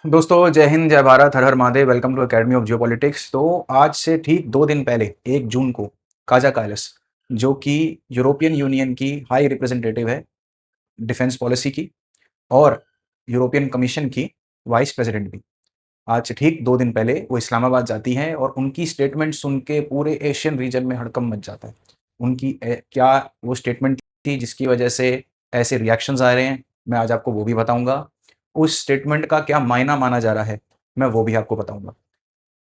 दोस्तों जय हिंद जय भारत हर हर Mahadev. Welcome to academy of geopolitics. तो आज से ठीक 2 दिन पहले 1 जून को काजा कालिस, जो कि यूरोपियन यूनियन की हाई रिप्रेजेंटेटिव है डिफेंस पॉलिसी की और यूरोपियन कमीशन की वाइस प्रेसिडेंट भी, आज से ठीक 2 दिन पहले वो इस्लामाबाद जाती हैं और उनकी स्टेटमेंट सुन के पूरे एशियन रीजन में हड़कंप मच जाता है। उनकी क्या वो स्टेटमेंट थी जिसकी वजह से ऐसे रिएक्शंस आ रहे हैं, मैं आज आपको वो भी बताऊंगा। उस स्टेटमेंट का क्या मायना माना जा रहा है, मैं वो भी आपको बताऊंगा।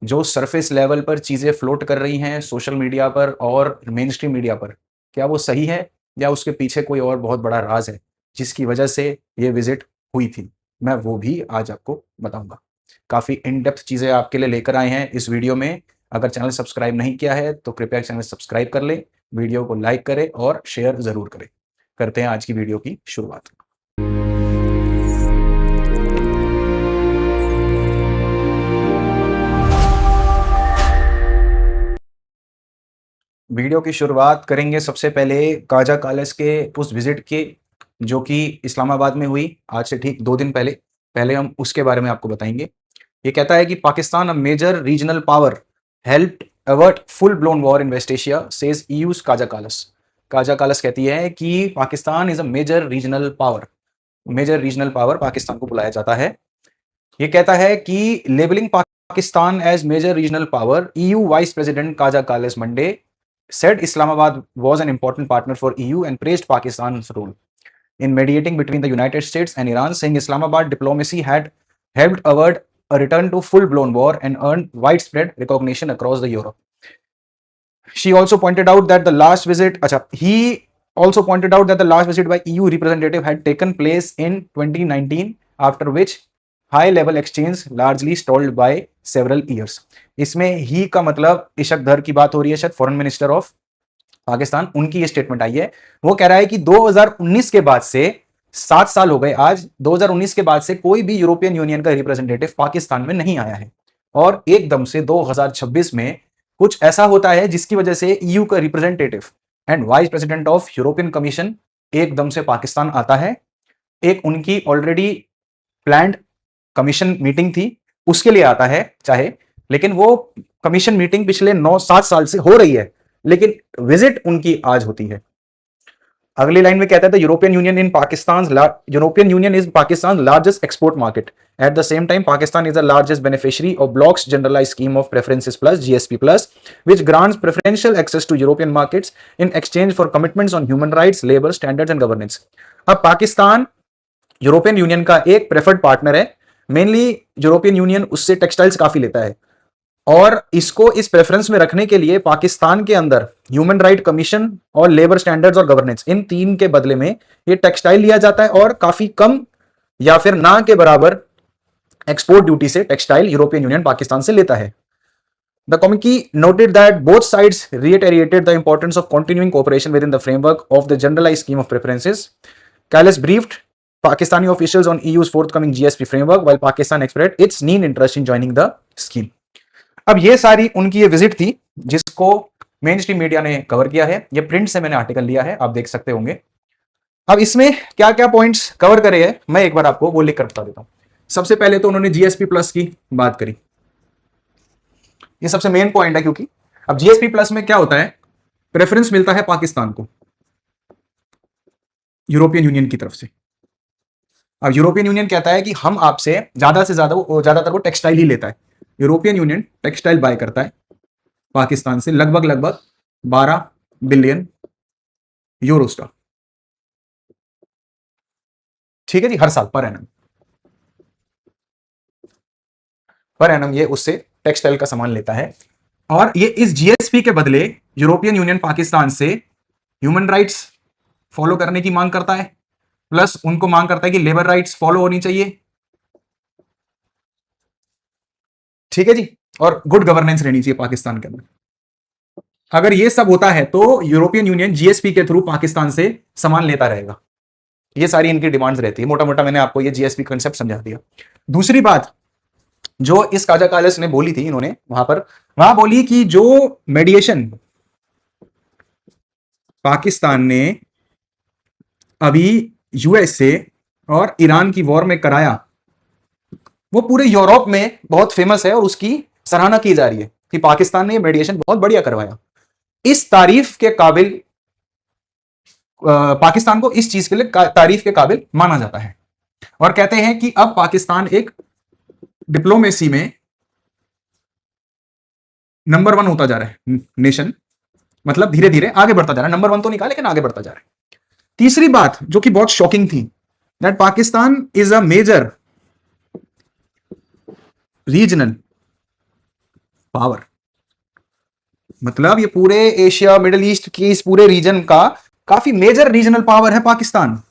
जो सरफेस लेवल पर चीज़ें फ्लोट कर रही हैं सोशल मीडिया पर और मेन स्ट्रीम मीडिया पर, क्या वो सही है या उसके पीछे कोई और बहुत बड़ा राज है जिसकी वजह से ये विजिट हुई थी, मैं वो भी आज आपको बताऊंगा। काफ़ी इन डेप्थ चीज़ें आपके लिए लेकर आए हैं इस वीडियो में। अगर चैनल सब्सक्राइब नहीं किया है तो कृपया चैनल सब्सक्राइब कर लें, वीडियो को लाइक करें और शेयर ज़रूर करें। करते हैं आज की वीडियो की शुरुआत। वीडियो की शुरुआत करेंगे सबसे पहले काजा कालिस के उस विजिट के, जो कि इस्लामाबाद में हुई आज से ठीक 2 दिन पहले। पहले हम उसके बारे में आपको बताएंगे। ये कहता है कि Pakistan a major regional power helped avert full blown war in West Asia says EU's Kaja Kallas. Kaja Kallas कहती है कि Pakistan is a major regional power. Major regional power Pakistan को बुलाया जाता है। ये कहता है कि labelling Pakistan as major regional power, EU vice president Kaja Kallas Monday said Islamabad was an important partner for EU and praised Pakistan's role in mediating between the United States and Iran, saying Islamabad diplomacy had helped avert a return to full-blown war and earned widespread recognition across the Europe. She also pointed out that the last visit, he also pointed out that the last visit by EU representative had taken place in 2019, after which high level exchange largely stalled by several years. इसमें ही का मतलब इशक दर की बात हो रही है, शायद foreign minister of Pakistan, उनकी ये स्टेटमेंट आई है। वो कह रहा है कि 2019 के बाद से 7 साल हो गए आज, 2019 के बाद से कोई भी यूरोपियन यूनियन का रिप्रेजेंटेटिव पाकिस्तान में नहीं आया है और एकदम से 2026 में कुछ ऐसा होता है जिसकी वजह से ईयू का representative and vice president of European commission एकदम से पाकिस्तान आता है। एक उनकी ऑलरेडी प्लान्ड कमीशन मीटिंग थी, उसके लिए आता है चाहे, लेकिन वो कमीशन मीटिंग पिछले 9-7 साल से हो रही है, लेकिन विजिट उनकी आज होती है। अगली लाइन में कहता है European Union is Pakistan largest export market. At the same time Pakistan is the largest beneficiary of bloc's generalised scheme of preferences plus GSP plus, which grants preferential access to European markets in exchange for commitments on human rights, labor standards and governance. अब Pakistan European union का एक preferred partner है। Mainly European union उससे textiles काफी लेता है और इसको इस प्रेफरेंस में रखने के लिए पाकिस्तान के अंदर ह्यूमन राइट कमीशन और लेबर स्टैंडर्ड्स और गवर्नेंस, इन तीन के बदले में ये टेक्सटाइल लिया जाता है और काफी कम या फिर ना के बराबर एक्सपोर्ट ड्यूटी से टेक्सटाइल यूरोपियन यूनियन पाकिस्तान से लेता है। The committee noted that both sides reiterated the importance of continuing cooperation within the framework of the generalized scheme of preferences. Calais briefed Pakistani officials on EU's forthcoming GSP framework, while Pakistan expressed its keen interest in joining the scheme. अब ये सारी उनकी ये visit थी जिसको main stream media ने cover किया है। ये प्रिंट से मैंने आर्टिकल लिया है, आप देख सकते होंगे। अब इसमें क्या क्या पॉइंट्स कवर करे हैं मैं एक बार आपको वो लिख कर बता देता हूं। सबसे पहले तो उन्होंने जीएसपी प्लस की बात करी, ये सबसे मेन पॉइंट है, क्योंकि अब जीएसपी प्लस में क्या होता है, प्रेफरेंस मिलता है पाकिस्तान को यूरोपियन यूनियन की तरफ से। अब यूरोपियन यूनियन कहता है कि हम आपसे ज्यादा से ज्यादातर वो टेक्सटाइल ही लेता है। यूरोपियन यूनियन टेक्सटाइल बाय करता है पाकिस्तान से लगभग 12 बिलियन यूरोस का, ठीक है जी, हर साल पर एनम ये उससे टेक्सटाइल का सामान लेता है। और ये इस जीएसपी के बदले यूरोपियन यूनियन पाकिस्तान से ह्यूमन राइट्स फॉलो करने की मांग करता है, प्लस उनको मांग करता है कि लेबर राइट्स फॉलो होनी चाहिए, ठीक है जी, और गुड गवर्नेंस रहनी चाहिए पाकिस्तान के अंदर। अगर ये सब होता है तो यूरोपियन यूनियन जीएसपी के थ्रू पाकिस्तान से सामान लेता रहेगा। ये सारी इनकी डिमांड्स रहती है। मोटा मोटा मैंने आपको ये जीएसपी कंसेप्ट समझा दिया। दूसरी बात जो इस काजा कालिस ने बोली थी, इन्होंने वहां बोली कि जो मेडिएशन पाकिस्तान ने अभी यूएस से और ईरान की वॉर में कराया, वो पूरे यूरोप में बहुत फेमस है और उसकी सराहना की जा रही है कि पाकिस्तान ने मेडिएशन बहुत बढ़िया करवाया। इस तारीफ के काबिल पाकिस्तान को इस चीज के लिए तारीफ के काबिल माना जाता है और कहते हैं कि अब पाकिस्तान एक डिप्लोमेसी में नंबर 1 होता जा रहा है नेशन, मतलब धीरे धीरे आगे बढ़ता जा रहा है। नंबर 1 तो नहीं कहा लेकिन आगे बढ़ता जा रहा है। तीसरी बात जो कि बहुत शॉकिंग थी, that Pakistan is a major regional power. मतलब ये पूरे एशिया मिडिल ईस्ट के इस पूरे रीजन का काफी मेजर रीजनल पावर है Pakistan.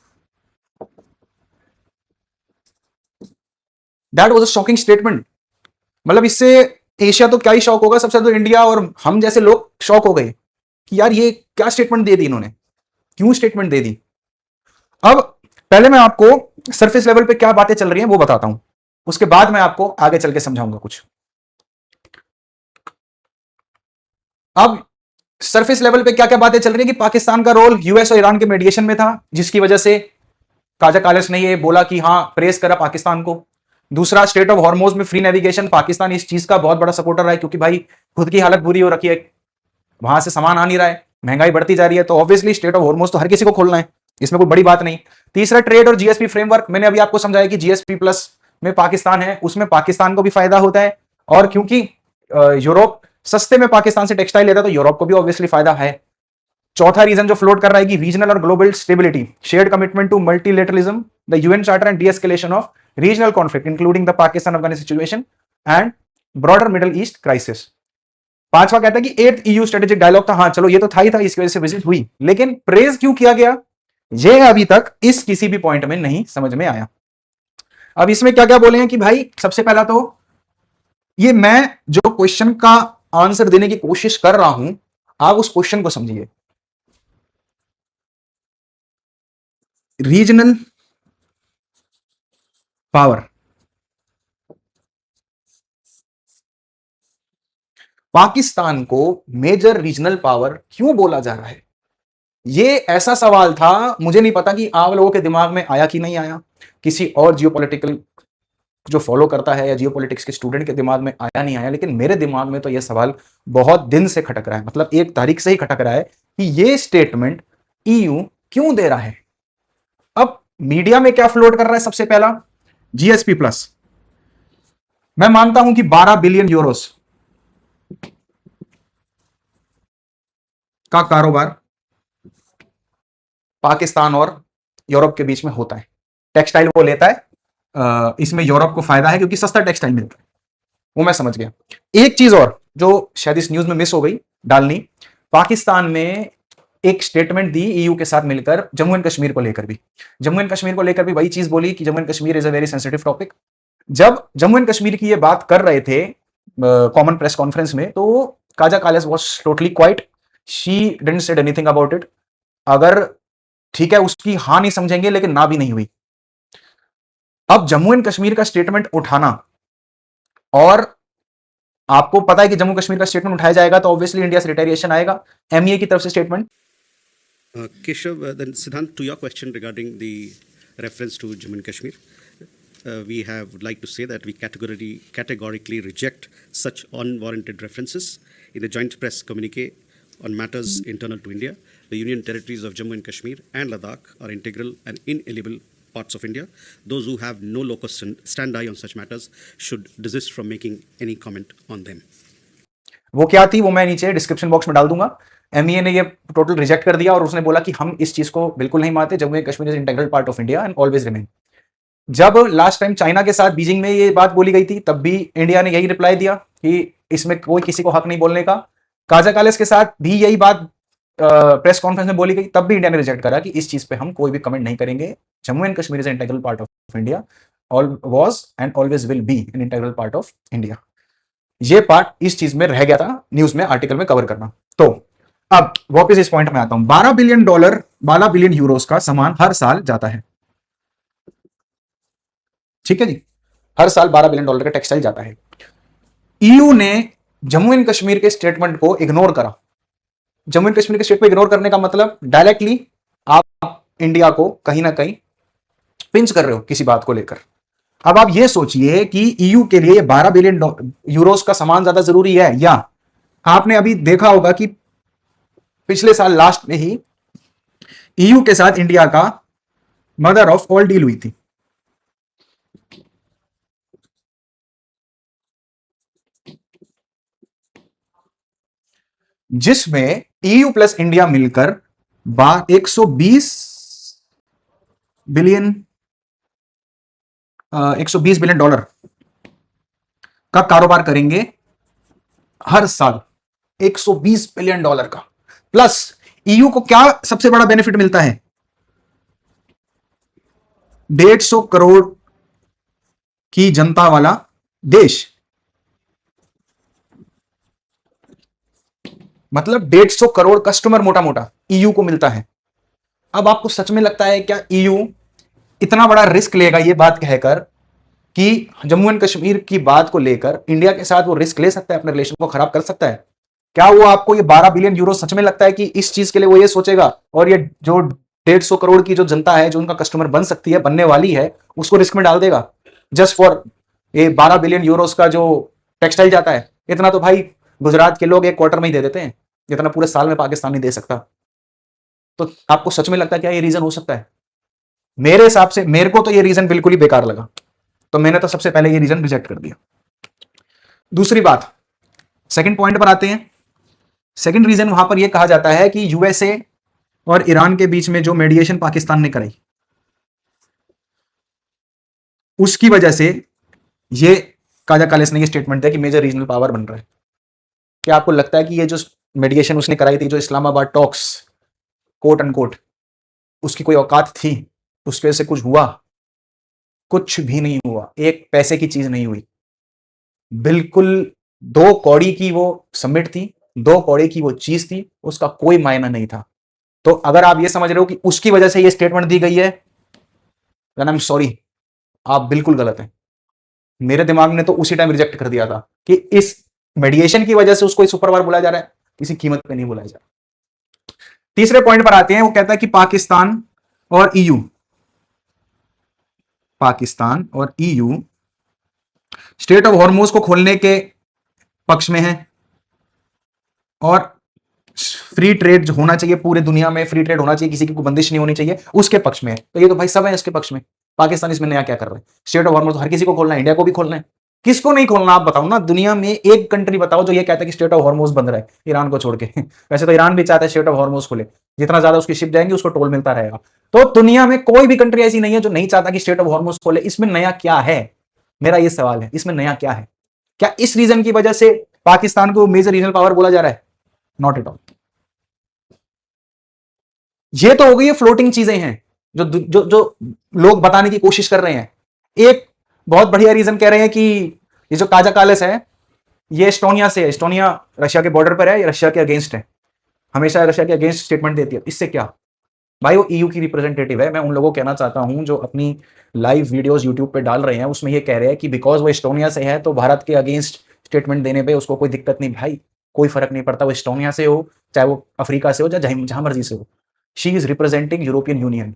That was a shocking statement. मतलब इससे एशिया तो क्या ही शॉक होगा, सबसे ज्यादा तो इंडिया और हम जैसे लोग शॉक हो गए कि यार ये क्या स्टेटमेंट दे दी इन्होंने, क्यों स्टेटमेंट दे दी। अब पहले मैं आपको सरफेस लेवल पे क्या बातें चल रही हैं वो बताता हूं, उसके बाद मैं आपको आगे चल के समझाऊंगा कुछ। अब सरफेस लेवल पे क्या क्या बातें चल रही है कि पाकिस्तान का रोल यूएस और ईरान के मेडिएशन में था, जिसकी वजह से काजा कालिस ने ये बोला कि हाँ प्रेस करा पाकिस्तान को। दूसरा, स्टेट ऑफ हॉर्मोज में फ्री नेविगेशन, पाकिस्तान इस चीज का बहुत बड़ा सपोर्टर रहा है क्योंकि भाई खुद की हालत बुरी हो रखी है, वहां से सामान आ नहीं रहा है, महंगाई बढ़ती जा रही है, तो ऑब्वियसली स्टेट ऑफ हॉर्मोज तो हर किसी को खोलना है, इसमें कोई बड़ी बात नहीं। तीसरा, ट्रेड और जीएसपी फ्रेमवर्क, मैंने अभी आपको समझाया कि जीएसपी प्लस में पाकिस्तान है, उसमें पाकिस्तान को भी फायदा होता है और क्योंकि यूरोप सस्ते में पाकिस्तान से टेक्सटाइल लेता है तो यूरोप को भी ऑब्वियसली फायदा है। चौथा रीजन जो फ्लोट कर रहा है कि रीजनल और global stability, shared commitment to multilateralism, the UN charter and de-escalation of regional conflict including the Pakistan Afghanistan situation and broader Middle East crisis. पांचवा कहता है कि 8th ईयू स्ट्रेटेजिक डायलॉग था, हाँ चलो ये तो था ही था, इसकी वजह से विजिट हुई, लेकिन प्रेज क्यों किया गया ये अभी तक इस किसी भी पॉइंट में नहीं समझ में आया। अब इसमें क्या क्या बोले हैं कि भाई सबसे पहला तो ये मैं जो क्वेश्चन का आंसर देने की कोशिश कर रहा हूं, आप उस क्वेश्चन को समझिए। रीजनल पावर, पाकिस्तान को मेजर रीजनल पावर क्यों बोला जा रहा है, ये ऐसा सवाल था, मुझे नहीं पता कि आप लोगों के दिमाग में आया कि नहीं आया, किसी और जियोपॉलिटिकल जो फॉलो करता है या जियोपॉलिटिक्स के स्टूडेंट के दिमाग में आया नहीं आया, लेकिन मेरे दिमाग में तो यह सवाल बहुत दिन से खटक रहा है, मतलब 1 तारीख से ही खटक रहा है कि ये स्टेटमेंट ईयू क्यों दे रहा है। अब मीडिया में क्या फ्लोट कर रहा है, सबसे पहला जीएसपी प्लस, मैं मानता हूं कि 12 बिलियन यूरोस का कारोबार पाकिस्तान और यूरोप के बीच में होता है। टेक्सटाइल वो लेता है, इसमें यूरोप को फायदा है क्योंकि सस्ता टेक्सटाइल मिलता है, वो मैं समझ गया। एक चीज और जो शायद इस न्यूज में मिस हो गई डालनी, पाकिस्तान में एक स्टेटमेंट दी ईयू के साथ मिलकर जम्मू एंड कश्मीर को लेकर भी, जम्मू एंड कश्मीर को लेकर भी वही चीज बोली कि Jammu and Kashmir is a very sensitive topic. जब जम्मू एंड कश्मीर की ये बात कर रहे थे कॉमन प्रेस कॉन्फ्रेंस में, तो Kaja Kallas was totally quiet, she didn't said anything about it. अगर ठीक है उसकी हां नहीं समझेंगे लेकिन ना भी नहीं हुई। अब जम्मू एंड कश्मीर का स्टेटमेंट उठाना, और आपको पता है कि जम्मू कश्मीर का स्टेटमेंट उठाया जाएगा तो ऑब्वियसली इंडिया से रिटेलिएशन आएगा, एमईए की तरफ से statement. Keshav, then Siddhant, to your question regarding the reference to Jammu and Kashmir, we would like to say that we categorically reject such unwarranted references. In the joint press communique on matters internal to India, the Union territories of Jammu and Kashmir and Ladakh are integral and inalienable parts of India. Those who have no locus standi on such matters should desist from making any comment on them. वो क्या थी वो मैं नीचे description box में डाल दूंगा। MEA ने ये टोटल रिजेक्ट कर दिया और उसने बोला कि हम इस चीज को बिल्कुल नहीं मानते, Jammu and Kashmir is integral part of India and always remain. जब लास्ट टाइम चाइना के साथ बीजिंग में ये बात बोली गई थी तब भी इंडिया ने यही रिप्लाई दिया कि इसमें कोई किसी को हक नहीं बोलने का। काजा कालिस के साथ भी यही बात प्रेस कॉन्फ्रेंस में बोली गई, तब भी इंडिया ने रिजेक्ट करा कि इस चीज पे हम कोई भी कमेंट नहीं करेंगे। Jammu and Kashmir is integral part of India, all was and always will be an integral part of India. ये पार्ट इस चीज में रह गया था न्यूज में आर्टिकल में कवर करना। तो अब वापस इस पॉइंट में आता हूं, $12 बिलियन 12 बिलियन यूरोस का सामान हर साल जाता है, ठीक है जी, हर साल $12 बिलियन का टेक्सटाइल जाता है। ईयू ने जम्मू एंड कश्मीर के स्टेटमेंट को इग्नोर करा। जम्मू एंड कश्मीर के स्टेट को इग्नोर करने का मतलब डायरेक्टली आप इंडिया को कहीं ना कहीं पिंच कर रहे हो किसी बात को लेकर। अब आप ये सोचिए कि ईयू के लिए 12 बिलियन यूरोस का सामान ज्यादा जरूरी है, या आपने अभी देखा होगा कि पिछले साल लास्ट में ही ईयू के साथ इंडिया का मदर ऑफ ऑल डील हुई थी। जिसमें ईयू प्लस इंडिया मिलकर 120 बिलियन 120 बिलियन डॉलर का कारोबार करेंगे हर साल, 120 बिलियन डॉलर का। प्लस ईयू को क्या सबसे बड़ा बेनिफिट मिलता है? 150 करोड़ की जनता वाला देश, मतलब 150 करोड़ कस्टमर मोटा मोटा ईयू को मिलता है। अब आपको सच में लगता है क्या ईयू इतना बड़ा रिस्क लेगा ये बात कहकर कि जम्मू एंड कश्मीर की बात को लेकर इंडिया के साथ वो रिस्क ले सकता है, अपने रिलेशन को खराब कर सकता है? क्या वो आपको ये 12 बिलियन यूरो सच में लगता है कि इस चीज के लिए वो ये सोचेगा और ये जो 150 करोड़ की जो जनता है जो उनका कस्टमर बन सकती है, बनने वाली है, उसको रिस्क में डाल देगा जस्ट फॉर ये 12 बिलियन यूरोस का जो टेक्सटाइल जाता है? इतना तो भाई गुजरात के लोग एक क्वार्टर में ही दे देते हैं, जितना पूरे साल में पाकिस्तान नहीं दे सकता। तो आपको सच में लगता है क्या ये रीजन हो सकता है? मेरे हिसाब से मेरे को तो ये रीजन बिल्कुल ही बेकार लगा, तो मैंने तो सबसे पहले ये रीजन रिजेक्ट कर दिया। दूसरी बात, सेकंड पॉइंट पर आते हैं। सेकंड रीजन वहां पर यह कहा जाता है कि यूएसए और ईरान के बीच में जो मेडिएशन पाकिस्तान ने कराई, उसकी वजह से ये काजा कालिस ने ये स्टेटमेंट दिया कि मेजर रीजनल पावर बन रहा है। क्या आपको लगता है कि ये जो मेडिएशन उसने कराई थी, जो इस्लामाबाद टॉक्स कोट अनकोट, उसकी कोई औकात थी? उसकी वजह से कुछ हुआ? कुछ भी नहीं हुआ, एक पैसे की चीज नहीं हुई। बिल्कुल 2 कौड़ी की वो समिट थी, 2 कौड़ी की वो चीज थी, उसका कोई मायना नहीं था। तो अगर आप ये समझ रहे हो कि उसकी वजह से ये स्टेटमेंट दी गई है, देन आई एम सॉरी, आप बिल्कुल गलत हैं। मेरे दिमाग ने तो उसी टाइम रिजेक्ट कर दिया था कि इस मेडिएशन की वजह से उसको सुपर पावर बुलाया जा रहा है, किसी कीमत पे नहीं बुलाया जा रहा। तीसरे पॉइंट पर आते हैं। वो कहता है कि पाकिस्तान और ईयू स्टेट ऑफ हॉर्मोज को खोलने के पक्ष में है और फ्री ट्रेड होना चाहिए, पूरे दुनिया में फ्री ट्रेड होना चाहिए, किसी की कोई बंदिश नहीं होनी चाहिए, उसके पक्ष में है। तो ये तो भाई सब है इसके पक्ष में। पाकिस्तान इसमें नया क्या कर रहा है? स्टेट ऑफ हॉर्मोज हर किसी को खोलना है, इंडिया को भी खोलना है। किसको नहीं खोलना आप बताओ ना, दुनिया में एक कंट्री बताओ जो ये कहता है कि स्टेट ऑफ हॉर्मोज बंद रहा है, ईरान को छोड़ के। वैसे तो ईरान भी चाहता है स्टेट ऑफ हॉर्मोज खोले, जितना ज्यादा उसकी शिप जाएंगी उसको टोल मिलता रहेगा। तो दुनिया में कोई भी कंट्री ऐसी नहीं है जो नहीं चाहता कि स्टेट ऑफ हॉर्मोज खोले। इसमें नया क्या है? मेरा ये सवाल है, इसमें नया क्या है? क्या इस रीजन की वजह से पाकिस्तान को मेजर रीजनल पावर बोला जा रहा है? Not at all. ये तो हो गई, ये फ्लोटिंग चीजें हैं जो जो जो लोग बताने की कोशिश कर रहे हैं। एक बहुत बढ़िया रीजन कह रहे हैं कि ये जो काजा कालिस है ये एस्टोनिया से है, एस्टोनिया रशिया के बॉर्डर पर है, ये रशिया के अगेंस्ट है, हमेशा रशिया के अगेंस्ट स्टेटमेंट देती है। इससे क्या भाई, वो ईयू की रिप्रेजेंटेटिव है। मैं उन लोगों को कहना चाहता हूं जो अपनी लाइव वीडियोस यूट्यूब पे डाल रहे हैं, उसमें ये कह रहे हैं कि बिकॉज वो एस्टोनिया से है तो भारत के अगेंस्ट स्टेटमेंट देने पे उसको कोई दिक्कत नहीं। भाई कोई फर्क नहीं पड़ता, वो एस्टोनिया से हो, चाहे वो अफ्रीका से हो, चाहे जहां मर्जी से हो। She is representing European union,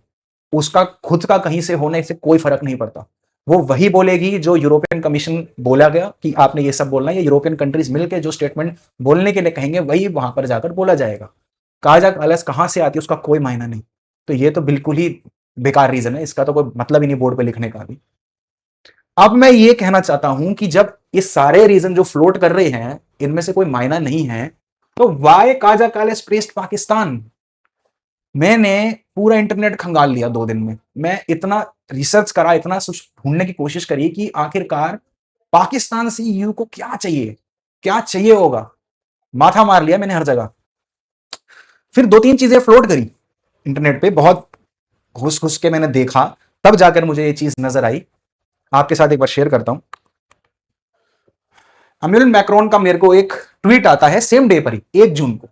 उसका खुद का कहीं से होने से कोई फर्क नहीं पड़ता। वो वही बोलेगी जो यूरोपियन कमीशन बोला गया कि आपने ये सब बोलना है, या यूरोपियन कंट्रीज मिलकर जो स्टेटमेंट बोलने के लिए कहेंगे वही वहां पर जाकर बोला जाएगा। काजा कालिस कहां से आती है उसका कोई मायना नहीं। तो ये तो बिल्कुल ही बेकार रीजन है, इसका तो कोई मतलब ही नहीं बोर्ड पे लिखने का भी। अब मैं ये कहना चाहता हूं कि जब ये सारे रीजन जो फ्लोट कर रहे हैं इनमें से कोई मायना नहीं है, तो वाई काजा कालिस प्रेस्ड पाकिस्तान? मैंने पूरा इंटरनेट खंगाल लिया 2 दिन में, मैं इतना रिसर्च करा, इतना ढूंढने की कोशिश करी कि आखिरकार पाकिस्तान से ईयू को क्या चाहिए, क्या चाहिए होगा। माथा मार लिया मैंने हर जगह। फिर 2-3 चीजें फ्लोट करी इंटरनेट पे, बहुत घुस घुस के मैंने देखा, तब जाकर मुझे ये चीज नजर आई। आपके साथ एक बार शेयर करता हूं। इमैनुअल मैक्रोन का मेरे को एक ट्वीट आता है सेम डे पर ही, 1 जून को।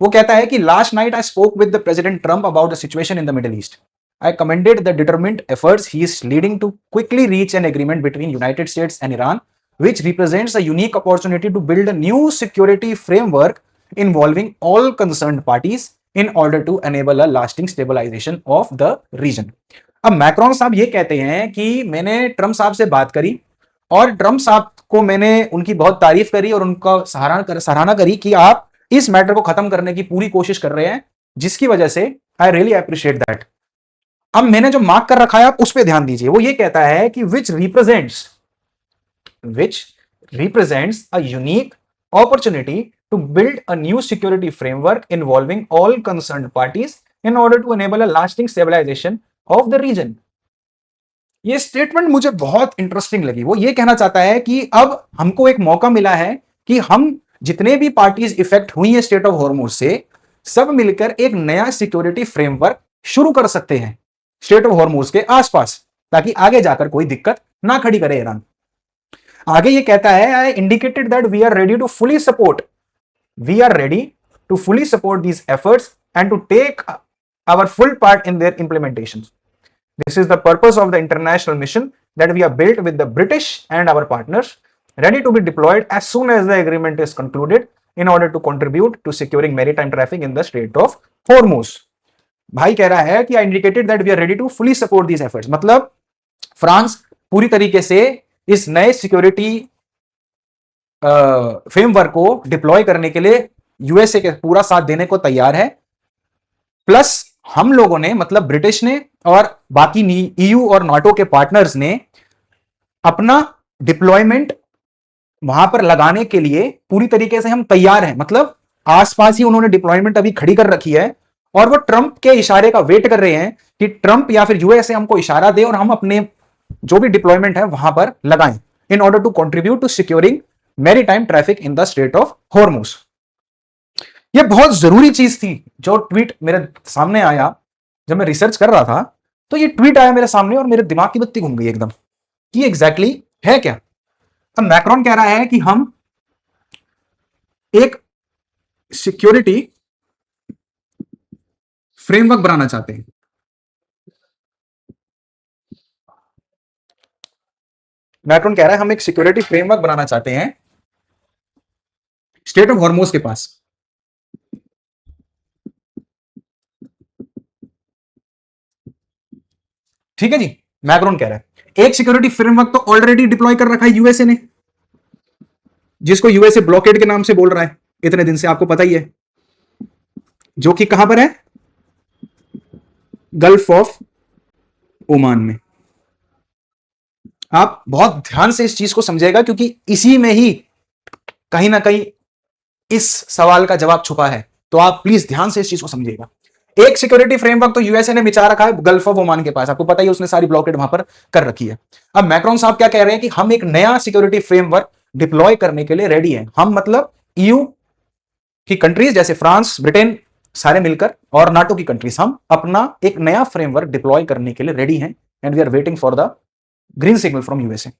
वो कहता है कि last night I spoke with the president Trump about the situation in the middle east. I commended the determined efforts he is leading to quickly reach an agreement between United States and Iran, which represents a unique opportunity to build a new security framework involving all concerned parties in order to enable a lasting stabilization of the region. अब Macron साहब ये कहते हैं कि मैंने Trump साहब से बात करी और ट्रंप साहब को मैंने उनकी बहुत तारीफ करी और उनका सराहना करी कि आप इस मैटर को खत्म करने की पूरी कोशिश कर रहे हैं, जिसकी वजह से आई रियली अप्रिशिएट दैट। अब मैंने जो मार्क कर रखा है आप उस पर ध्यान दीजिए। वो ये कहता है कि which represents a unique opportunity to build a new security framework involving all concerned parties in order to enable a lasting stabilization of the region। ये स्टेटमेंट मुझे बहुत इंटरेस्टिंग लगी। वो ये कहना चाहता है कि अब हमको एक मौका मिला है कि हम जितने भी पार्टीज इफेक्ट हुई है स्टेट ऑफ हॉर्मुज से, सब मिलकर एक नया सिक्योरिटी फ्रेमवर्क शुरू कर सकते हैं स्टेट ऑफ हॉर्मुज के आसपास, ताकि आगे जाकर कोई दिक्कत ना खड़ी करे ईरान। आगे ये कहता है, I indicated that we are ready to fully support these efforts and to take our full part in their implementation. This is the purpose of the international mission that we have built with the British and our partners, ready to be deployed as soon as the agreement is concluded in order to contribute to securing maritime traffic in the Strait of Hormuz। भाई कह रहा है कि I indicated that we are ready to fully support these efforts। मतलब France पूरी तरीके से इस नए सिक्योरिटी फ्रेमवर्क को डिप्लॉय करने के लिए यूएसए के पूरा साथ देने को तैयार है। प्लस हम लोगों ने, मतलब ब्रिटिश ने और बाकी ईयू और नाटो के पार्टनर्स ने अपना डिप्लॉयमेंट वहां पर लगाने के लिए पूरी तरीके से हम तैयार हैं। मतलब आसपास ही उन्होंने डिप्लॉयमेंट अभी खड़ी कर रखी है और वो ट्रंप के इशारे का वेट कर रहे हैं कि ट्रंप या फिर यूएसए हमको इशारा दे और हम अपने जो भी डिप्लॉयमेंट है वहां पर लगाएं in order to contribute to securing maritime traffic in the Strait of Hormuz. ये बहुत जरूरी चीज थी जो ट्वीट मेरे सामने आया जब मैं रिसर्च कर रहा था। तो ये ट्वीट आया मेरे सामने और मेरे दिमाग की बत्ती घूम गई एकदम कि एग्जैक्टली है क्या। अब मैक्रोन कह रहा है कि हम एक सिक्योरिटी फ्रेमवर्क बनाना चाहते हैं। मैक्रोन कह रहा है हम एक सिक्योरिटी फ्रेमवर्क बनाना चाहते हैं स्टेट ऑफ हॉर्मुज के पास। ठीक है जी, मैक्रोन कह रहा है एक सिक्योरिटी फ्रेमवर्क तो ऑलरेडी डिप्लॉय कर रखा है यूएसए ने, जिसको यूएसए ब्लॉकेड के नाम से बोल रहा है इतने दिन से, आपको पता ही है, जो कि कहां पर है, गल्फ ऑफ ओमान में। आप बहुत ध्यान से इस चीज को समझिएगा क्योंकि इसी में ही कहीं ना कहीं इस सवाल का जवाब छुपा है। तो आप प्लीज ध्यान से इस चीज को समझिएगा। एक सिक्योरिटी फ्रेमवर्क तो यूएसए ने बिछा रखा है गल्फ ऑफ ओमान के पास, आपको पता ही है, उसने सारी ब्लॉकेड वहां पर कर रखी है। अब मैक्रोन साहब क्या कह रहे हैं कि हम एक नया सिक्योरिटी फ्रेमवर्क डिप्लॉय करने के लिए रेडी हैं। हम मतलब ईयू की कंट्रीज जैसे फ्रांस, ब्रिटेन सारे मिलकर और नाटो की कंट्रीज, हम अपना एक नया फ्रेमवर्क डिप्लॉय करने के लिए रेडी हैं and we are waiting for the green signal from USA.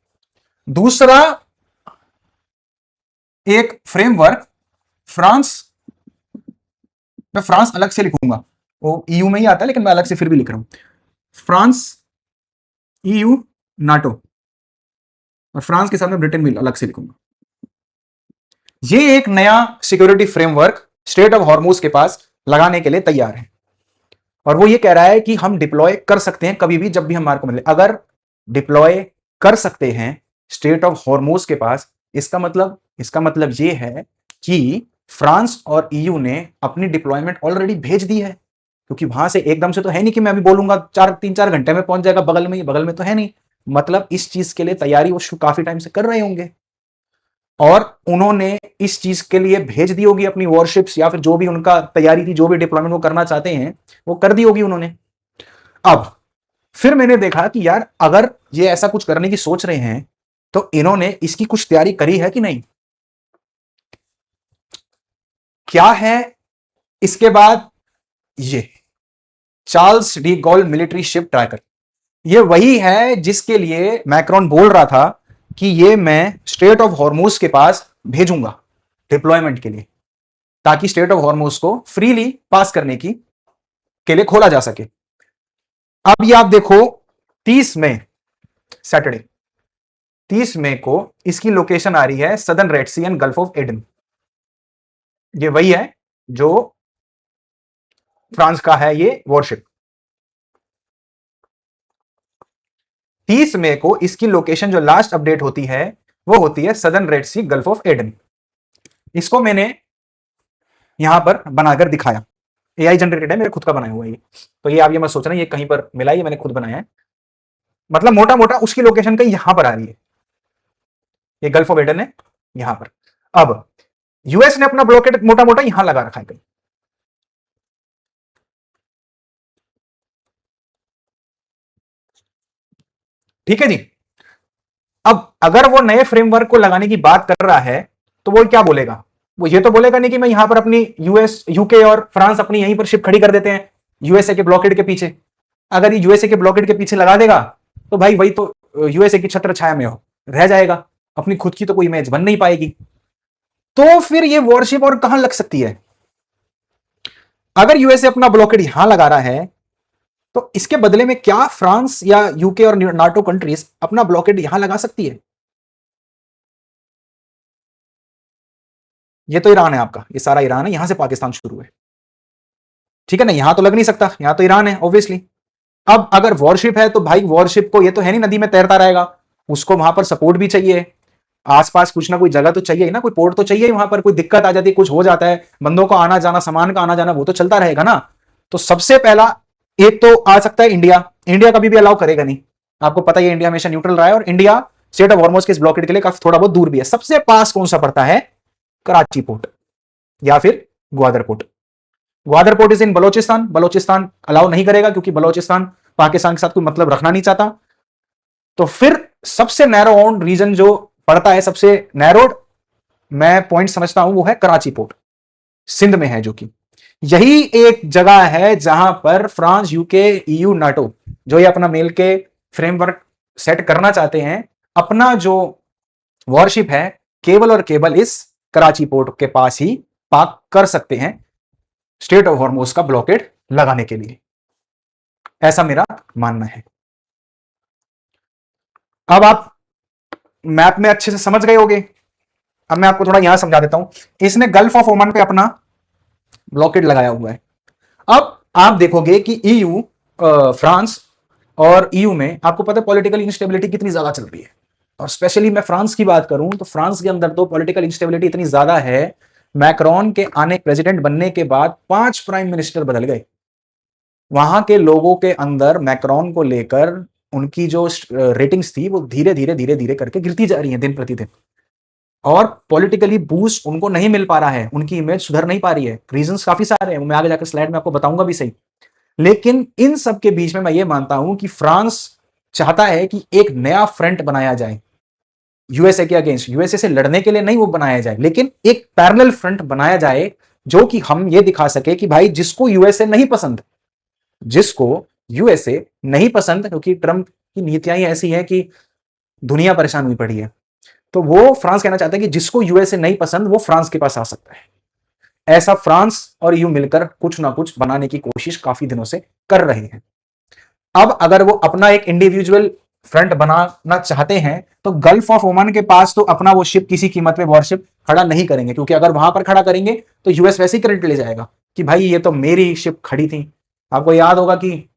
दूसरा एक फ्रेमवर्क फ्रांस, मैं फ्रांस अलग से लिखूंगा, वो ईयू में ही आता है लेकिन मैं अलग से फिर भी लिख रहा हूं, फ्रांस, ईयू, नाटो और फ्रांस के साथ में ब्रिटेन भी अलग से लिखूंगा। ये एक नया security framework state of Hormuz के पास लगाने के लिए तैयार है और वो ये कह रहा है कि हम डिप्लॉय कर सकते हैं कभी भी जब भी हमारे को मिले। अगर डिप्लॉय कर सकते हैं स्टेट ऑफ हॉर्मुज के पास, इसका मतलब ये है कि फ्रांस और ईयू ने अपनी डिप्लॉयमेंट ऑलरेडी भेज दी है, क्योंकि वहां से एकदम से तो है नहीं कि मैं अभी बोलूंगा 3-4 घंटे में पहुंच जाएगा, बगल में तो है नहीं। मतलब इस चीज के लिए तैयारी वो काफी टाइम से कर रहे होंगे और उन्होंने इस चीज के लिए भेज दी होगी अपनी वॉरशिप्स या फिर जो भी उनका तैयारी थी, जो भी डिप्लॉयमेंट वो करना चाहते हैं वो कर दी होगी उन्होंने। अब फिर मैंने देखा कि यार अगर ये ऐसा कुछ करने की सोच रहे हैं तो इन्होंने इसकी कुछ तैयारी करी है कि नहीं, क्या है इसके बाद। ये Charles de Gaulle military ship tracker, ये वही है जिसके लिए मैक्रोन बोल रहा था कि ये मैं स्ट्रेट ऑफ हॉर्मुज के पास भेजूंगा डिप्लॉयमेंट के लिए, ताकि स्ट्रेट ऑफ हॉर्मुज को फ्रीली पास करने की के लिए खोला जा सके। अब ये आप देखो 30 मई सैटरडे, 30 मई को इसकी लोकेशन आ रही है southern Red Sea and Gulf of Aden. ये वही है जो फ्रांस का है ये वॉरशिप। 30 मई को इसकी लोकेशन जो लास्ट अपडेट होती है वो होती है southern Red Sea, Gulf of Aden. इसको मैंने यहां पर बनाकर दिखाया, एआई जनरेटेड है, मेरे खुद का बनाया हुआ है ये। तो ये आप ये मत सोचना ये कहीं पर मिला, ये मैंने खुद बनाया है। मतलब मोटा मोटा उसकी लोकेशन कहीं यहां पर आ रही है, ये गल्फ ऑफ एडन है यहां पर। अब यूएस ने अपना ब्लॉकेट मोटा मोटा यहां लगा रखा है कहीं, ठीक है जी। अब अगर वो नए फ्रेमवर्क को लगाने की बात कर रहा है तो वो क्या बोलेगा, वो ये तो बोलेगा नहीं कि मैं यहां पर अपनी यूएस, यूके और फ्रांस अपनी यहीं पर शिप खड़ी कर देते हैं यूएसए के ब्लॉकेड के पीछे। अगर ये यूएसए के ब्लॉकेड के पीछे लगा देगा तो भाई वही तो यूएसए की छत्र छाया में हो रह जाएगा, अपनी खुद की तो कोई इमेज बन नहीं पाएगी। तो फिर ये वॉरशिप और कहां लग सकती है? अगर यूएसए अपना ब्लॉकेड यहां लगा रहा है तो इसके बदले में क्या फ्रांस या यूके और नाटो कंट्रीज अपना ब्लॉकेड यहां लगा सकती है? ये तो ईरान है आपका, ये सारा ईरान है, यहां से पाकिस्तान शुरू है, ठीक है ना। यहां तो लग नहीं सकता, यहां तो ईरान है ऑब्वियसली। अब अगर वॉरशिप है तो भाई वॉरशिप को ये तो है नहीं नदी में तैरता रहेगा, उसको वहां पर सपोर्ट भी चाहिए, आसपास कुछ ना कोई जगह तो चाहिए ना, कोई पोर्ट तो चाहिए, वहां पर कोई दिक्कत आ जाती है, कुछ हो जाता है, बंदों का आना जाना, सामान का आना जाना, वो तो चलता रहेगा ना। तो सबसे पहला एक तो आ सकता है इंडिया। इंडिया कभी भी अलाउ करेगा नहीं, आपको पता है इंडिया हमेशा न्यूट्रल रहा है, और इंडिया स्टेट ऑफ हॉर्मोज के इस ब्लॉकेड के लिए काफी थोड़ा बहुत दूर भी है। सबसे पास कौन सा पड़ता है? कराची पोर्ट या फिर Gwadar port. Gwadar port is in Balochistan, Balochistan allow नहीं करेगा क्योंकि बलोचिस्तान पाकिस्तान के साथ कोई मतलब रखना नहीं चाहता। तो फिर सबसे नैरो ऑन रीजन जो पड़ता है, सबसे नैरोड मैं पॉइंट समझता हूं वो है कराची पोर्ट, सिंध में है, जो कि यही एक जगह है जहां पर फ्रांस, यूके, ईयू, नाटो जो ये अपना मेल के फ्रेमवर्क सेट करना चाहते हैं, अपना जो वॉरशिप है केवल और केवल इस कराची पोर्ट के पास ही पार्क कर सकते हैं स्टेट ऑफ हॉर्मोज का ब्लॉकेड लगाने के लिए, ऐसा मेरा मानना है। अब आप मैप में अच्छे से समझ गए होंगे, अब मैं आपको थोड़ा यहां समझा देता हूं। इसने गल्फ ऑफ ओमान पे अपना ब्लॉकेड लगाया हुआ है। अब आप देखोगे कि ईयू, फ्रांस और ईयू में आपको पता है पॉलिटिकल इंस्टेबिलिटी कितनी ज्यादा चल रही है, और स्पेशली मैं फ्रांस की बात करूं तो फ्रांस के अंदर तो पॉलिटिकल इंस्टेबिलिटी इतनी ज्यादा है, मैक्रोन के आने, प्रेसिडेंट बनने के बाद 5 प्राइम मिनिस्टर बदल गए। वहां के लोगों के अंदर मैक्रोन को लेकर उनकी जो रेटिंग्स थी वो धीरे धीरे धीरे धीरे करके गिरती जा रही है दिन प्रतिदिन, और पॉलिटिकली बूस्ट उनको नहीं मिल पा रहा है, उनकी इमेज सुधर नहीं पा रही है। रीजंस काफी सारे हैं, मैं आगे जाकर स्लाइड में आपको बताऊंगा भी सही। लेकिन इन सब के बीच में मैं ये मानता हूं कि फ्रांस चाहता है कि एक नया फ्रंट बनाया जाए यूएसए के अगेंस्ट, यूएसए से लड़ने के लिए नहीं वो बनाया जाए, लेकिन एक पैरेलल फ्रंट बनाया जाए जो कि हम ये दिखा सके कि भाई जिसको यूएसए नहीं पसंद, जिसको यूएसए नहीं पसंद, क्योंकि ट्रंप की नीतियां ही ऐसी हैं कि दुनिया परेशान हुई पड़ी है, तो वो फ्रांस कहना चाहता है कि जिसको यूएसए नहीं पसंद वो फ्रांस के पास आ सकता है। ऐसा फ्रांस और यूं मिलकर कुछ ना कुछ बनाने की कोशिश काफी दिनों से कर रहे हैं। अब अगर वो अपना एक इंडिविजुअल फ्रंट बनाना चाहते हैं तो गल्फ ऑफ ओमान के पास तो अपना वो शिप किसी कीमत पे वॉरशिप खड़ा नहीं करेंगे, क्योंकि अगर वहां पर खड़ा करेंगे तो यूएस वैसे ही क्रेडिट ले जाएगा कि भाई ये तो मेरी शिप खड़ी थी। आपको याद होगा कि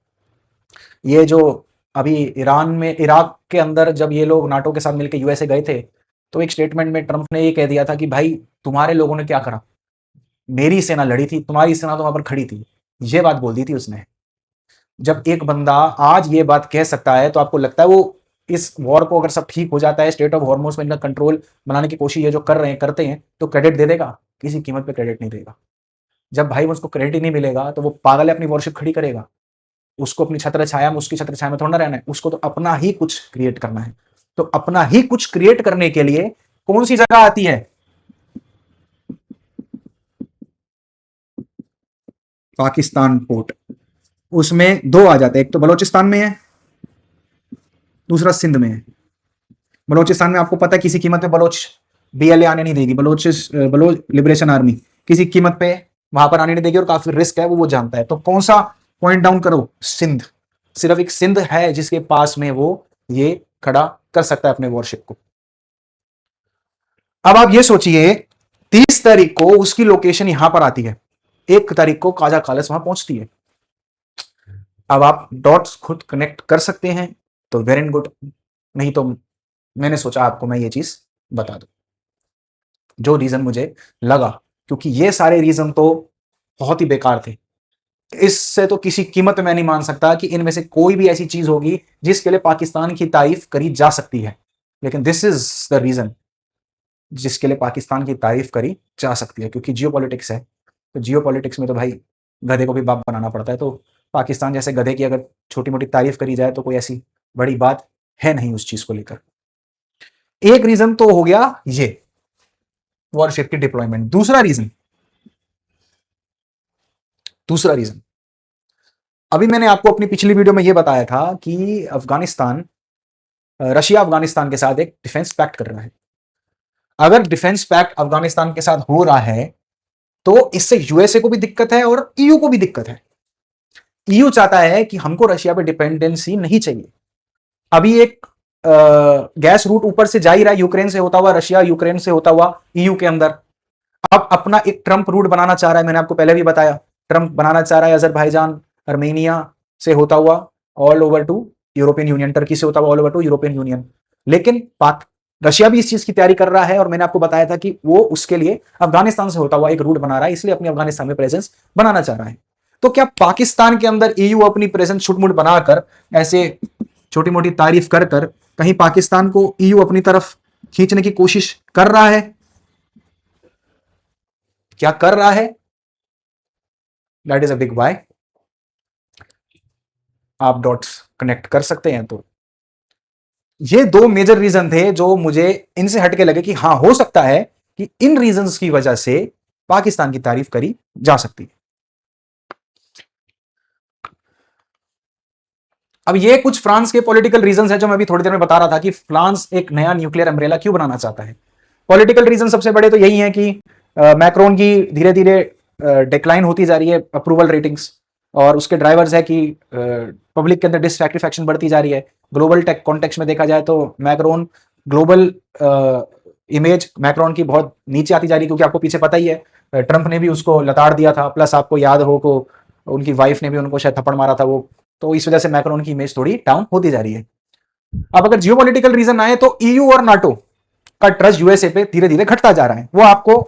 ये जो अभी ईरान में, इराक के अंदर जब ये लोग नाटो के साथ मिलकर यूएसए गए थे, तो एक स्टेटमेंट में ट्रंप ने ये कह दिया था कि भाई तुम्हारे लोगों ने क्या करा, मेरी सेना लड़ी थी, तुम्हारी सेना तो वहां पर खड़ी थी, ये बात बोल दी थी उसने। जब एक बंदा आज ये बात कह सकता है तो आपको लगता है वो इस वॉर को अगर सब ठीक हो जाता है, स्टेट ऑफ हॉर्मोज में इनका कंट्रोल बनाने की कोशिश ये जो कर रहे हैं करते हैं, तो क्रेडिट दे देगा? किसी कीमत पे क्रेडिट नहीं देगा। जब भाई उसको क्रेडिट ही नहीं मिलेगा तो वो पागल है अपनी वॉरशिप खड़ी करेगा, उसको अपनी छत्र छाया में, उसकी छत्र छाया में थोड़ा ना रहना है, उसको तो अपना ही कुछ क्रिएट करना है। तो अपना ही कुछ क्रिएट करने के लिए कौन सी जगह आती है? पाकिस्तान पोर्ट। उसमें दो आ जाते हैं, एक तो बलोचिस्तान में है, दूसरा सिंध में है। बलोचिस्तान में आपको पता है किसी कीमत पे बलोच बीएलए आने नहीं देगी, बलोच लिबरेशन आर्मी किसी कीमत पे वहां पर आने नहीं देगी, और काफी रिस्क है, वो जानता है। तो कौन सा पॉइंट डाउन करो? सिंध। सिर्फ एक सिंध है जिसके पास में वो ये खड़ा कर सकता है अपने वॉरशिप को। अब आप ये सोचिए 30 तारीख को उसकी लोकेशन यहां पर आती है, 1 तारीख को काजा कालस वहां पहुंचती है। अब आप डॉट्स खुद कनेक्ट कर सकते हैं तो वेरी गुड, नहीं तो मैंने सोचा आपको मैं ये चीज बता दूं, जो रीजन मुझे लगा, क्योंकि ये सारे रीजन तो बहुत ही बेकार थे। इससे तो किसी कीमत में नहीं मान सकता कि इनमें से कोई भी ऐसी चीज होगी जिसके लिए पाकिस्तान की तारीफ करी जा सकती है, लेकिन दिस इज द रीजन जिसके लिए पाकिस्तान की तारीफ करी जा सकती है, क्योंकि जियो पॉलिटिक्स है। तो जियो पॉलिटिक्स में तो भाई गधे को भी बाप बनाना पड़ता है, तो पाकिस्तान जैसे गधे की अगर छोटी मोटी तारीफ करी जाए तो कोई ऐसी बड़ी बात है नहीं उस चीज को लेकर। एक रीजन तो हो गया ये वॉरशिप की डिप्लॉयमेंट। दूसरा रीजन अभी मैंने आपको अपनी पिछली वीडियो में यह बताया था कि रशिया अफगानिस्तान के साथ एक डिफेंस पैक्ट कर रहा है। अगर डिफेंस पैक्ट अफगानिस्तान के साथ हो रहा है तो इससे यूएसए को भी दिक्कत है और ईयू को भी दिक्कत है। ईयू चाहता है कि हमको रशिया पे डिपेंडेंसी नहीं चाहिए। अभी एक गैस रूट ऊपर से जा ही रहा है, यूक्रेन से होता हुआ, रशिया यूक्रेन से होता हुआ ईयू के अंदर। अब अपना एक ट्रंप रूट बनाना चाह रहा है, मैंने आपको पहले भी बताया, ट्रंप बनाना चाह रहा है अजरबैजान अर्मेनिया से होता हुआ all over to European Union, Turkey से होता हुआ all over to European Union. लेकिन रशिया भी इस चीज की तैयारी कर रहा है और मैंने आपको बताया था कि वो उसके लिए अफगानिस्तान से होता हुआ एक रूट बना रहा है, इसलिए अपनी अफगानिस्तान में प्रेजेंस बनाना चाह रहा है। तो क्या पाकिस्तान के अंदर ईयू अपनी प्रेजेंस छुटमुट बनाकर ऐसे छोटी मोटी तारीफ कर कर कहीं पाकिस्तान को ईयू अपनी तरफ खींचने की कोशिश कर रहा है? क्या कर रहा है? That is a big why. आप डॉट्स कनेक्ट कर सकते हैं। तो ये दो मेजर रीजन थे जो मुझे इनसे हटके लगे कि हां, हो सकता है कि इन रीजंस की वजह से पाकिस्तान की तारीफ करी जा सकती है। अब ये कुछ फ्रांस के पॉलिटिकल रीजंस हैं जो मैं अभी थोड़ी देर में बता रहा था कि फ्रांस एक नया न्यूक्लियर अम्ब्रेला क्यों बनाना चाहता है। पॉलिटिकल रीजन सबसे बड़े तो यही है कि मैक्रोन की धीरे धीरे डिक्लाइन होती जा रही है अप्रूवल रेटिंग्स, और उसके ड्राइवर्स है कि पब्लिक के अंदर डिससैटिस्फैक्शन बढ़ती जा रही है। ग्लोबल टेक कॉन्टेक्स्ट में देखा जाए तो मैक्रोन ग्लोबल इमेज मैक्रोन की बहुत नीचे आती जा रही है, क्योंकि आपको पीछे पता ही है ट्रंप ने भी उसको लताड़ दिया था, प्लस आपको याद हो को उनकी वाइफ ने भी उनको शायद थप्पड़ मारा था वो, तो इस वजह से मैक्रोन की इमेज थोड़ी डाउन होती जा रही है। अब अगर जियोपॉलिटिकल रीजन आए तो ईयू और नाटो का ट्रस्ट यूएसए पे धीरे धीरे घटता जा रहा है। वो आपको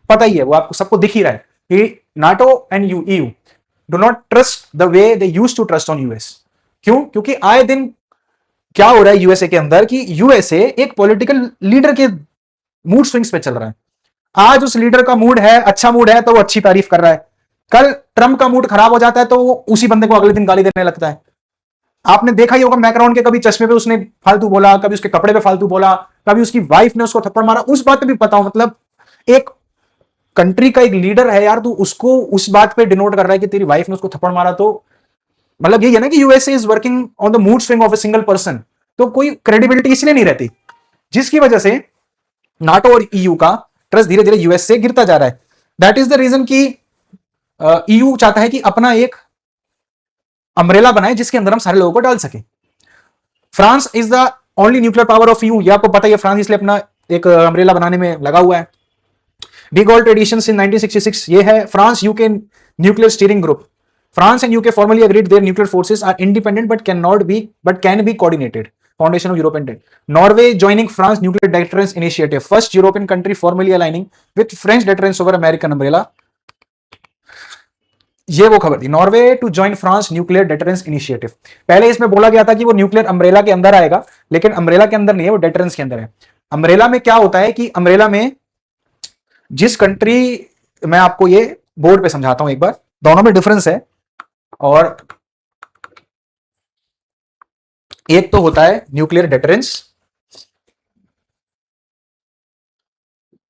पता ही है, वो आपको सबको दिख ही रहा है कि NATO and EU do not trust the way they used to trust on US. क्यों? क्योंकि आए दिन क्या हो रहा है यूएसए के अंदर कि यूएसए एक पॉलिटिकल लीडर के मूड स्विंग्स पे चल रहा है। आज उस लीडर का मूड है, अच्छा मूड है तो वो अच्छी तारीफ कर रहा है, कल ट्रंप का मूड खराब हो जाता है तो वो उसी बंदे को अगले दिन गाली देने लगता है। आपने देखा ही होगा मैक्रोन के कभी चश्मे पे उसने फालतू बोला, कभी उसके कपड़े पे फालतू बोला, कभी उसकी वाइफ ने उसको थप्पड़ मारा, उस बात पे भी पता हो। मतलब एक कंट्री का एक लीडर है यार, तू उसको उस बात पे डिनोट कर रहा है कि तेरी वाइफ ने उसको थप्पड़ मारा, तो मतलब यही है ना कि USA is working on the mood swing of a single person. तो कोई क्रेडिबिलिटी इसलिए नहीं रहती, जिसकी वजह से नाटो और ईयू का ट्रस्ट धीरे धीरे यूएस से गिरता जा रहा है। दैट इज द रीजन कि ईयू चाहता है कि अपना एक अम्ब्रेला बनाए जिसके अंदर हम सारे लोगों को डाल सके। France is the only nuclear power of EU, ये आपको पता ही है, फ्रांस इसलिए अपना एक अम्ब्रेला बनाने में लगा हुआ है। डीगॉल ट्रेडिशंस इन 1966, ये है France UK nuclear steering group. France and UK formally agreed their nuclear forces are independent but can be coordinated. Foundation of European Deterrence. Norway joining France nuclear deterrence initiative. First European country formally aligning with French deterrence over American umbrella. ये वो खबर थी, Norway to join France nuclear deterrence initiative. पहले इसमें बोला गया था कि वो न्यूक्लियर अम्ब्रेला के अंदर आएगा, लेकिन अम्ब्रेला के अंदर नहीं है, वो डेटरेंस के अंदर है। अम्ब्रेला में क्या होता है कि अम्ब्रेला में जिस कंट्री, मैं आपको ये बोर्ड पे समझाता हूं एक बार, दोनों में डिफरेंस है। और एक तो होता है न्यूक्लियर डेटरेंस,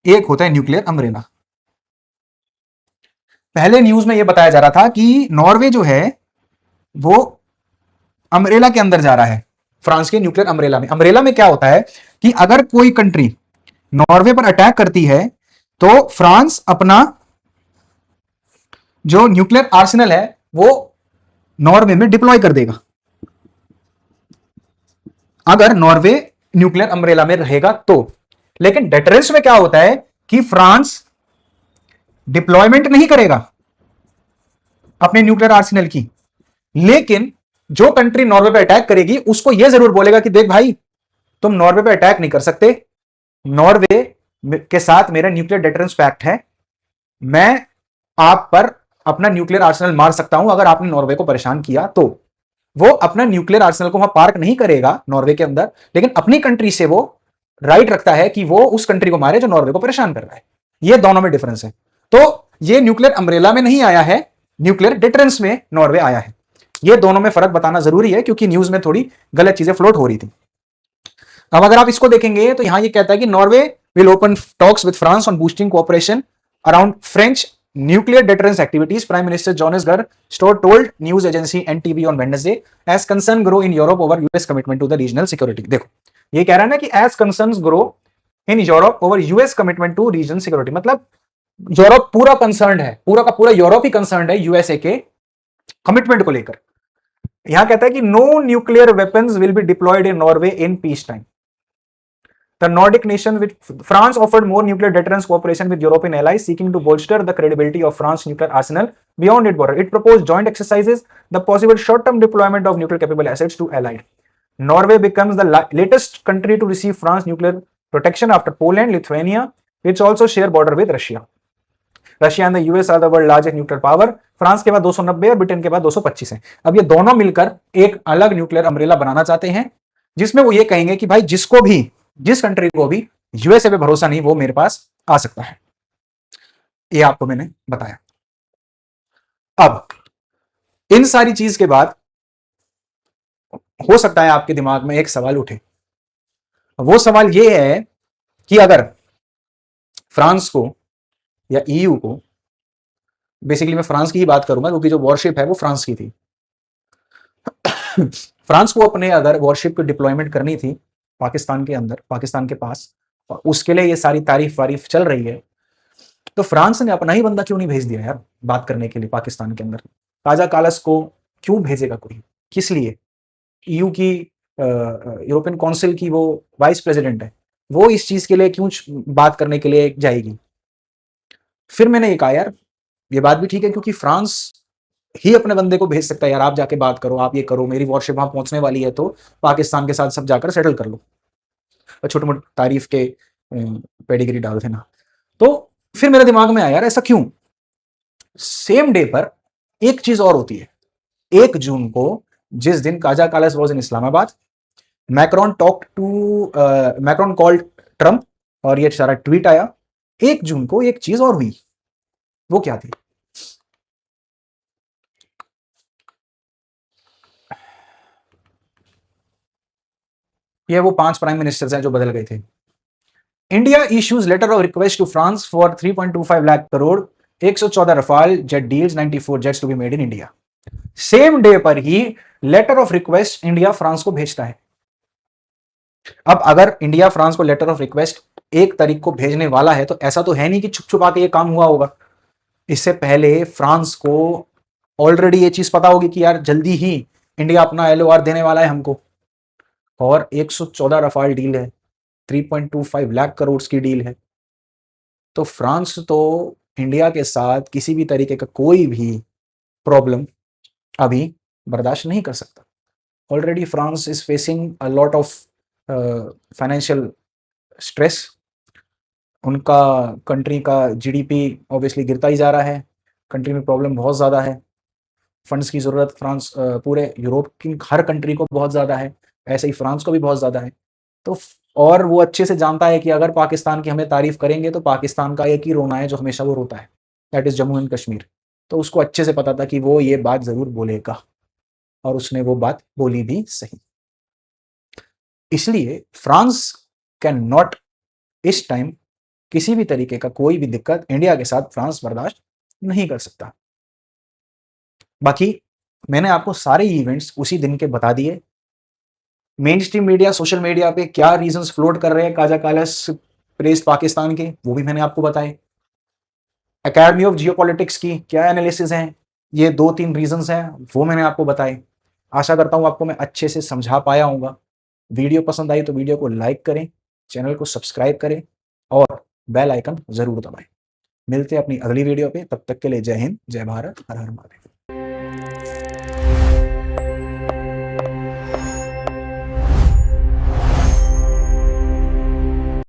एक होता है न्यूक्लियर अम्ब्रेला। पहले न्यूज में यह बताया जा रहा था कि नॉर्वे जो है वो अम्ब्रेला के अंदर जा रहा है, फ्रांस के न्यूक्लियर अम्ब्रेला में। अम्ब्रेला में क्या होता है कि अगर कोई कंट्री नॉर्वे पर अटैक करती है तो फ्रांस अपना जो न्यूक्लियर आर्सेनल है वो नॉर्वे में डिप्लॉय कर देगा, अगर नॉर्वे न्यूक्लियर अम्ब्रेला में रहेगा तो। लेकिन डेटरेंस में क्या होता है कि फ्रांस डिप्लॉयमेंट नहीं करेगा अपने न्यूक्लियर आर्सेनल की, लेकिन जो कंट्री नॉर्वे पे अटैक करेगी उसको यह जरूर बोलेगा कि देख भाई, तुम नॉर्वे पे अटैक नहीं कर सकते, नॉर्वे के साथ मेरा न्यूक्लियर डिटरेंस पैक्ट है, मैं आप पर अपना न्यूक्लियर आर्सेनल मार सकता हूं अगर आपने नॉर्वे को परेशान किया तो। वो अपना न्यूक्लियर आर्सेनल को वहां पार्क नहीं करेगा नॉर्वे के अंदर, लेकिन अपनी कंट्री से वो राइट रखता है कि वो उस कंट्री को मारे जो नॉर्वे को परेशान कर रहा है। ये दोनों में डिफरेंस है। तो ये न्यूक्लियर अम्ब्रेला में नहीं आया है, न्यूक्लियर डिटरेंस में नॉर्वे आया है। ये दोनों में फर्क बताना जरूरी है क्योंकि न्यूज में थोड़ी गलत चीजें फ्लोट हो रही थी। अब अगर आप इसको देखेंगे तो यहां ये कहता है कि Norway will open talks with France on boosting cooperation around French nuclear deterrence activities. Prime Minister Jonas Gahr Store told news agency NTV on Wednesday as concern grow in Europe over US commitment to the regional security. देखो ये कह रहा है ना कि as concerns grow in Europe over US commitment to regional security, मतलब Europe पूरा concern है, पूरा का पूरा यूरोप ही कंसर्न है यूएसए के कमिटमेंट को लेकर। यहां कहता है कि no nuclear weapons will be deployed in Norway in peace time. The Nordic nations with France offered more nuclear deterrence cooperation with European allies, seeking to bolster the credibility of France's nuclear arsenal beyond its border. It proposed joint exercises, the possible short-term deployment of nuclear-capable assets to allied. Norway becomes the latest country to receive France nuclear protection after Poland, Lithuania, which also share border with Russia. Russia and the US are the world's largest nuclear power. France के बाद 290 और Britain के बाद 225 है। अब ये दोनों मिलकर एक अलग न्यूक्लियर अम्ब्रेला बनाना चाहते हैं, जिसमें वो ये कहेंगे कि भाई जिसको भी, जिस कंट्री को भी यूएसए पे भरोसा नहीं वो मेरे पास आ सकता है। ये आपको मैंने बताया। अब इन सारी चीज के बाद हो सकता है आपके दिमाग में एक सवाल उठे। वो सवाल ये है कि अगर फ्रांस को या ईयू को, बेसिकली मैं फ्रांस की ही बात करूंगा क्योंकि जो वॉरशिप है वो फ्रांस की थी, फ्रांस को अपने अगर वॉरशिप की डिप्लॉयमेंट करनी थी पाकिस्तान के अंदर, पाकिस्तान के पास, और उसके लिए ये सारी तारीफ वारीफ चल रही है, तो फ्रांस ने अपना ही बंदा क्यों नहीं भेज दिया यार बात करने के लिए पाकिस्तान के अंदर? काजा कालस को क्यों भेजेगा कोई? किस लिए? ईयू की यूरोपियन काउंसिल की वो वाइस प्रेसिडेंट है, वो इस चीज के लिए क्यों बात करने के लिए जाएगी? फिर मैंने ये कहा यार ये बात भी ठीक है क्योंकि फ्रांस ही अपने बंदे को भेज सकता है यार, आप जाके बात करो, आप ये करो, मेरी वॉरशिप वहां पहुंचने वाली है तो पाकिस्तान के साथ सब जाकर सेटल कर लो, छोटे मोटे तारीफ के पेडिग्री डाल देना। तो फिर मेरे दिमाग में आया यार ऐसा क्यों? सेम डे पर एक चीज और होती है। 1 जून को जिस दिन Kaja Kallas was in Islamabad, Macron called Trump और ये सारा ट्वीट आया। 1 जून को एक चीज और हुई, वो क्या थी? ये वो 5 प्राइम मिनिस्टर्स हैं जो बदल गए थे। India issues letter of request to France for 3.25 lakh crore 114 Rafale jet deals, 94 jets to be made in India. Same day पर ही letter of request India France को भेजता है। अब अगर इंडिया फ्रांस को लेटर ऑफ रिक्वेस्ट 1 तारीख को भेजने वाला है तो ऐसा तो है नहीं कि छुप छुपा के ये काम हुआ होगा। इससे पहले फ्रांस को ऑलरेडी ये चीज पता होगी कि यार जल्दी ही इंडिया अपना एलओआर देने वाला है हमको, और 114 रफाल डील है, 3.25 लाख करोड़ की डील है। तो फ्रांस तो इंडिया के साथ किसी भी तरीके का कोई भी प्रॉब्लम अभी बर्दाश्त नहीं कर सकता। Already France is facing a lot of financial stress. उनका कंट्री का जीडीपी ऑब्वियसली गिरता ही जा रहा है, कंट्री में प्रॉब्लम बहुत ज़्यादा है, फंड्स की ज़रूरत फ्रांस पूरे यूरोप की हर कंट्री को बहुत ज़्यादा है, ऐसे ही फ्रांस को भी बहुत ज़्यादा है। तो और वो अच्छे से जानता है कि अगर पाकिस्तान की हमें तारीफ करेंगे तो पाकिस्तान का एक ही रोना है जो हमेशा वो रोता है, that is Jammu and Kashmir. तो उसको अच्छे से पता था कि वो ये बात ज़रूर बोलेगा, और उसने वो बात बोली भी सही। इसलिए फ्रांस कैन नॉट इस टाइम किसी भी तरीके का कोई भी दिक्कत इंडिया के साथ फ्रांस बर्दाश्त नहीं कर सकता। बाकी मैंने आपको सारे इवेंट्स उसी दिन के बता दिए। Main stream media, social media पे क्या रीजंस फ्लोट कर रहे हैं काजा कालस प्रेस पाकिस्तान के, वो भी मैंने आपको बताए। एकेडमी ऑफ जियोपॉलिटिक्स की क्या एनालिसिस हैं, ये 2-3 रीजंस हैं, वो मैंने आपको बताए। आशा करता हूँ आपको मैं अच्छे से समझा पाया हूँगा। वीडियो पसंद आई तो वीडियो को लाइक करें, चैनल को सब्सक्राइब करें और बेल आइकन जरूर दबाएं। मिलते हैं अपनी अगली वीडियो पे, तब तक के लिए जय हिंद, जय भारत, हर हर महादेव।